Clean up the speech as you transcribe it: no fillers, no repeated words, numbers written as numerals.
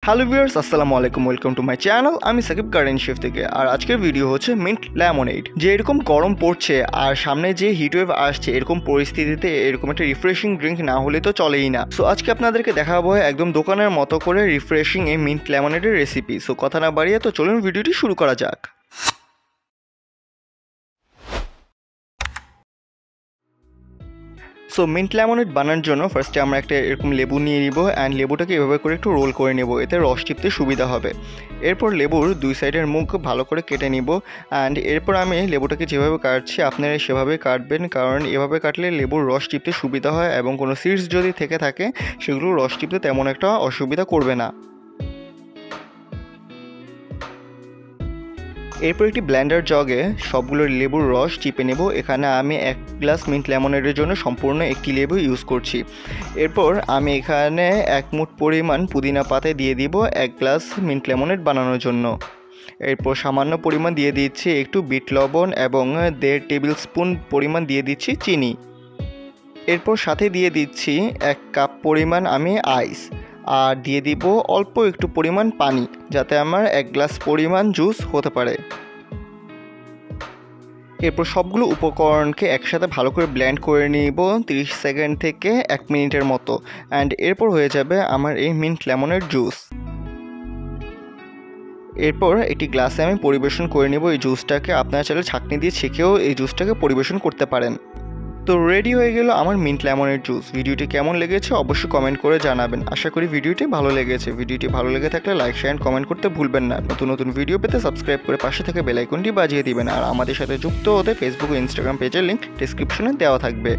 Hello viewers, আসসালামু আলাইকুম। Welcome to my channel. আমি সাকিব গার্ডেন শেফ থেকে। আর আজকের ভিডিও হচ্ছে মিন্ট লেমনেড। যে এরকম গরম পড়ছে আর সামনে যে হিটওয়েভ আসছে, এরকম পরিস্থিতিতে এরকম একটা রিফ্রেশিং ড্রিঙ্ক না হলে তো চলেই না। সো আজকে আপনাদেরকে দেখাবো একদম দোকানের মতো করে রিফ্রেশিং এই মিন্ট লেমনেডের রেসিপি। সো কথা না বাড়িয়ে তো চলুন ভিডিওটি শুরু করা যাক। সো মিন্ট লেমনেড বানানোর জন্য ফার্স্টে আমরা একটা এরকম লেবু নিয়ে নিব অ্যান্ড লেবুটাকে এভাবে করে একটু রোল করে নেব, এতে রস চিপতে সুবিধা হবে। এরপর লেবুর দুই সাইডের মুখ ভালো করে কেটে নিব অ্যান্ড এরপর আমি লেবুটাকে যেভাবে কাটছি আপনারা সেভাবে কাটবেন, কারণ এভাবে কাটলে লেবুর রস চিপতে সুবিধা হয় এবং কোনো সিডস যদি থেকে থাকে সেগুলো রস চিপতে তেমন একটা অসুবিধা করবে না। এরপর একটি ব্লেন্ডার জগে সবগুলো লেবুর রস চিপে নেব। এখানে আমি 1 গ্লাস মিন্ট লেমনেডের জন্য সম্পূর্ণ একটি লেবু ইউজ করছি। এরপর আমি এখানে 1 মুঠ পরিমাণ পুদিনা পাতা দিয়ে দিব 1 গ্লাস মিন্ট লেমনেড বানানোর জন্য। এরপর সামান্য পরিমাণ দিয়ে দিচ্ছি একটু বিট লবণ এবং 1.5 টেবিল স্পুন পরিমাণ দিয়ে দিচ্ছি চিনি। এরপর সাথে দিয়ে দিচ্ছি 1 কাপ পরিমাণ আমি আইস, আর দিয়ে দিব অল্প একটু পরিমাণ পানি, যাতে আমার 1 গ্লাস পরিমাণ জুস হতে পারে। এরপর সবগুলো উপকরণকে একসাথে ভালো করে ব্লেন্ড করে নিব 30 সেকেন্ড থেকে 1 মিনিটের মতো, অ্যান্ড এরপর হয়ে যাবে আমার এই মিন্ট লেমনের জুস। এরপর একটি গ্লাসে আমি পরিবেশন করে নেব এই জুসটাকে। আপনারা চাইলে ছাঁকনি দিয়ে ছেঁকেও এই জুসটাকে পরিবেশন করতে পারেন। তো রেডি হয়ে গেল আমার মিন্ট লেমনের জুস। ভিডিওটি কেমন লেগেছে অবশ্যই কমেন্ট করে জানাবেন। আশা করি ভিডিওটি ভালো লেগেছে। ভিডিওটি ভালো লেগে থাকলে লাইক, শেয়ার এন্ড কমেন্ট করতে ভুলবেন না। নতুন নতুন ভিডিও পেতে সাবস্ক্রাইব করে পাশে থেকে বেল আইকনটি বাজিয়ে দিবেন। আর আমাদের সাথে যুক্ত হতে ফেসবুক ও ইনস্টাগ্রাম পেজের লিংক ডেসক্রিপশনে দেওয়া থাকবে।